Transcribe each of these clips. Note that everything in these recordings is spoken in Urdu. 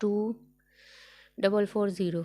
2440।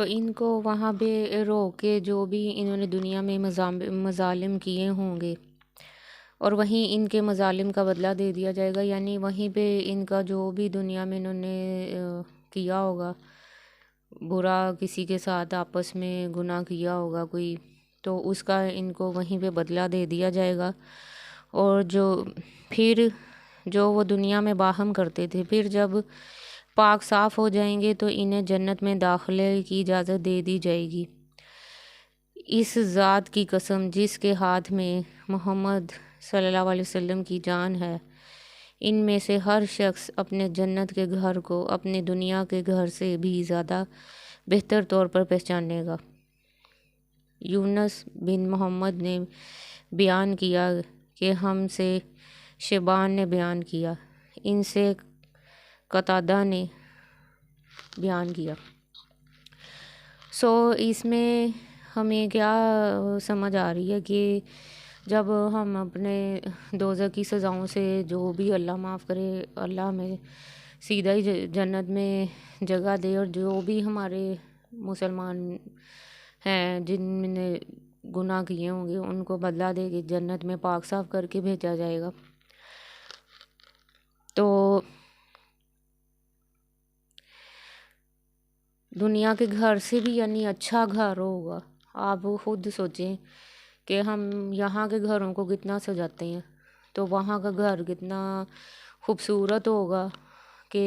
تو ان کو وہاں پہ روک کے جو بھی انہوں نے دنیا میں مظالم کیے ہوں گے اور وہیں ان کے مظالم کا بدلہ دے دیا جائے گا، یعنی وہیں پہ ان کا جو بھی دنیا میں انہوں نے کیا ہوگا برا، کسی کے ساتھ آپس میں گناہ کیا ہوگا کوئی، تو اس کا ان کو وہیں پہ بدلہ دے دیا جائے گا۔ اور پھر جو وہ دنیا میں باہم کرتے تھے، پھر جب پاک صاف ہو جائیں گے تو انہیں جنت میں داخلے کی اجازت دے دی جائے گی۔ اس ذات کی قسم جس کے ہاتھ میں محمد صلی اللہ علیہ وسلم کی جان ہے، ان میں سے ہر شخص اپنے جنت کے گھر کو اپنے دنیا کے گھر سے بھی زیادہ بہتر طور پر پہچانے گا۔ یونس بن محمد نے بیان کیا کہ ہم سے شیبان نے بیان کیا، ان سے قتادہ نے بیان کیا۔ اس میں ہمیں کیا سمجھ آ رہی ہے کہ جب ہم اپنے دوزخ کی سزاؤں سے، جو بھی اللہ معاف کرے، اللہ ہمیں سیدھا ہی جنت میں جگہ دے، اور جو بھی ہمارے مسلمان ہیں جن نے گناہ کیے ہوں گے ان کو بدلہ دے کے جنت میں پاک صاف کر کے بھیجا جائے گا۔ تو دنیا کے گھر سے بھی یعنی اچھا گھر ہوگا۔ آپ خود سوچیں کہ ہم یہاں کے گھروں کو کتنا سجاتے ہیں، تو وہاں کا گھر کتنا خوبصورت ہوگا کہ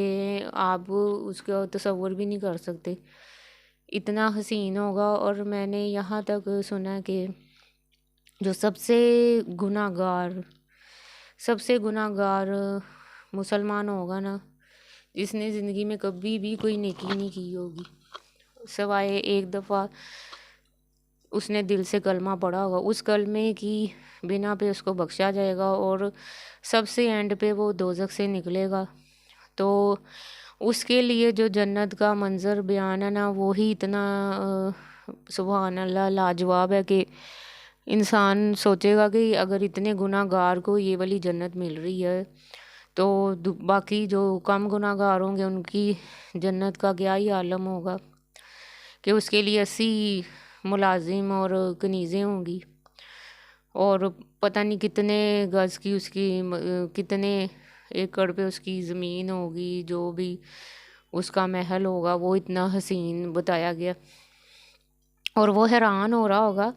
آپ اس کا تصور بھی نہیں کر سکتے، اتنا حسین ہوگا۔ اور میں نے یہاں تک سنا کہ جو سب سے گناہ گار مسلمان ہوگا نا، جس نے زندگی میں کبھی بھی کوئی نیکی نہیں کی ہوگی، سوائے ایک دفعہ اس نے دل سے کلمہ پڑھا ہوگا، اس کلمے کی بنا پہ اس کو بخشا جائے گا، اور سب سے اینڈ پہ وہ دوزخ سے نکلے گا۔ تو اس کے لیے جو جنت کا منظر بیان ہے نا، وہی اتنا سبحان اللہ لاجواب ہے کہ انسان سوچے گا کہ اگر اتنے گناہ گار کو یہ والی جنت مل رہی ہے تو باقی جو کم گناہ گار ہوں گے ان کی جنت کا کیا ہی عالم ہوگا، کہ اس کے لیے 80 ملازم اور کنیزیں ہوں گی، اور پتہ نہیں کتنے گز کی اس کی کتنے ایکڑ پہ اس کی زمین ہوگی، جو بھی اس کا محل ہوگا وہ اتنا حسین بتایا گیا۔ اور وہ حیران ہو رہا ہوگا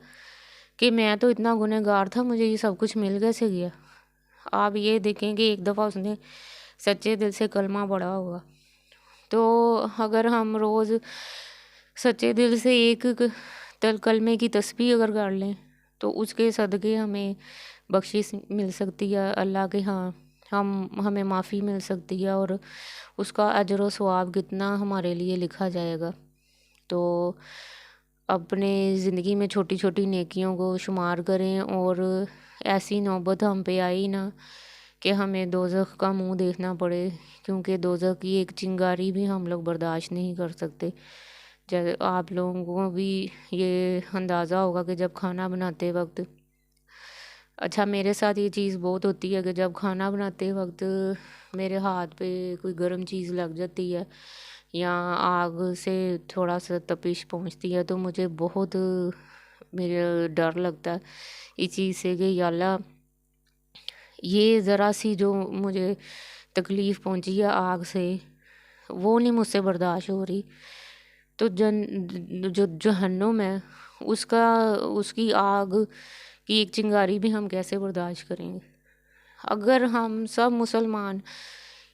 کہ میں تو اتنا گنہگار تھا، مجھے یہ سب کچھ مل کیسے گیا۔ آپ یہ دیکھیں کہ ایک دفعہ اس نے سچے دل سے کلمہ پڑھا ہوگا، تو اگر ہم روز سچے دل سے ایک کلمے کی تسبیح اگر کر لیں تو اس کے صدقے ہمیں بخشش مل سکتی ہے اللہ کے ہاں، ہمیں معافی مل سکتی ہے، اور اس کا اجر و ثواب کتنا ہمارے لیے لکھا جائے گا۔ تو اپنے زندگی میں چھوٹی چھوٹی نیکیوں کو شمار کریں، اور ایسی نوبت ہم پہ آئی نا کہ ہمیں دوزخ کا منہ دیکھنا پڑے، کیونکہ دوزخ کی ایک چنگاری بھی ہم لوگ برداشت نہیں کر سکتے۔ جب آپ لوگوں کو بھی یہ اندازہ ہوگا کہ جب کھانا بناتے وقت، اچھا میرے ساتھ یہ چیز بہت ہوتی ہے کہ جب کھانا بناتے وقت میرے ہاتھ پہ کوئی گرم چیز لگ جاتی ہے یا آگ سے تھوڑا سا تپش پہنچتی ہے تو مجھے بہت میرا ڈر لگتا ہے اس چیز سے کہ یا اللہ یہ ذرا سی جو مجھے تکلیف پہنچی ہے آگ سے وہ نہیں مجھ سے برداشت ہو رہی، تو جو جہنم ہے اس کی آگ کی ایک چنگاری بھی ہم کیسے برداشت کریں گے۔ اگر ہم سب مسلمان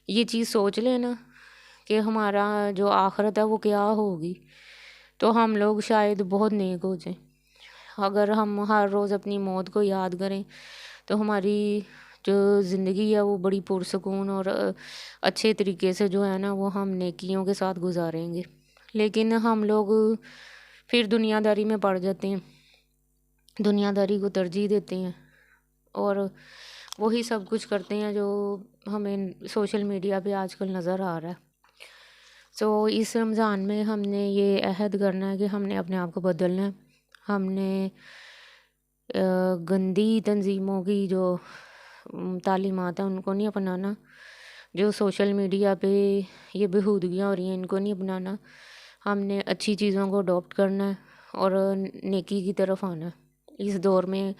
یہ چیز سوچ لیں نا کہ ہمارا جو آخرت ہے وہ کیا ہوگی، تو ہم لوگ شاید بہت نیک ہو جائیں۔ اگر ہم ہر روز اپنی موت کو یاد کریں تو ہماری جو زندگی ہے وہ بڑی پرسکون اور اچھے طریقے سے جو ہے نا وہ ہم نیکیوں کے ساتھ گزاریں گے۔ لیکن ہم لوگ پھر دنیا داری میں پڑ جاتے ہیں، دنیا داری کو ترجیح دیتے ہیں، اور وہی سب کچھ کرتے ہیں جو ہمیں سوشل میڈیا پہ آج کل نظر آ رہا ہے۔ اس رمضان میں ہم نے یہ عہد کرنا ہے کہ ہم نے اپنے آپ کو بدلنا ہے، ہم نے گندی تنظیموں کی جو تعلیمات ہیں ان کو نہیں اپنانا، جو سوشل میڈیا پہ یہ بےہودگیاں ہو رہی ہیں ان کو نہیں اپنانا، ہم نے اچھی چیزوں کو اڈاپٹ کرنا ہے اور نیکی کی طرف آنا ہے۔ اس دور میں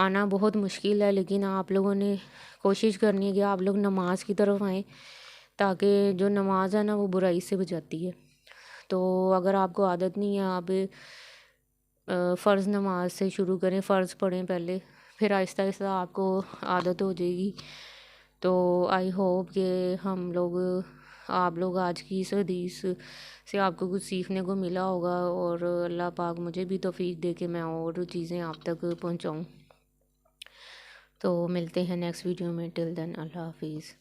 آنا بہت مشکل ہے، لیکن آپ لوگوں نے کوشش کرنی ہے کہ آپ لوگ نماز کی طرف آئیں، تاکہ جو نماز ہے نا وہ برائی سے بچاتی ہے۔ تو اگر آپ کو عادت نہیں ہے، آپ فرض نماز سے شروع کریں، فرض پڑھیں پہلے، پھر آہستہ آہستہ آپ کو عادت ہو جائے گی۔ تو آئی ہوپ کہ آپ لوگ آج کی اس حدیث سے آپ کو کچھ سیکھنے کو ملا ہوگا، اور اللہ پاک مجھے بھی توفیق دے کہ میں اور چیزیں آپ تک پہنچاؤں۔ تو ملتے ہیں نیکسٹ ویڈیو میں، ٹل دین اللہ حافظ۔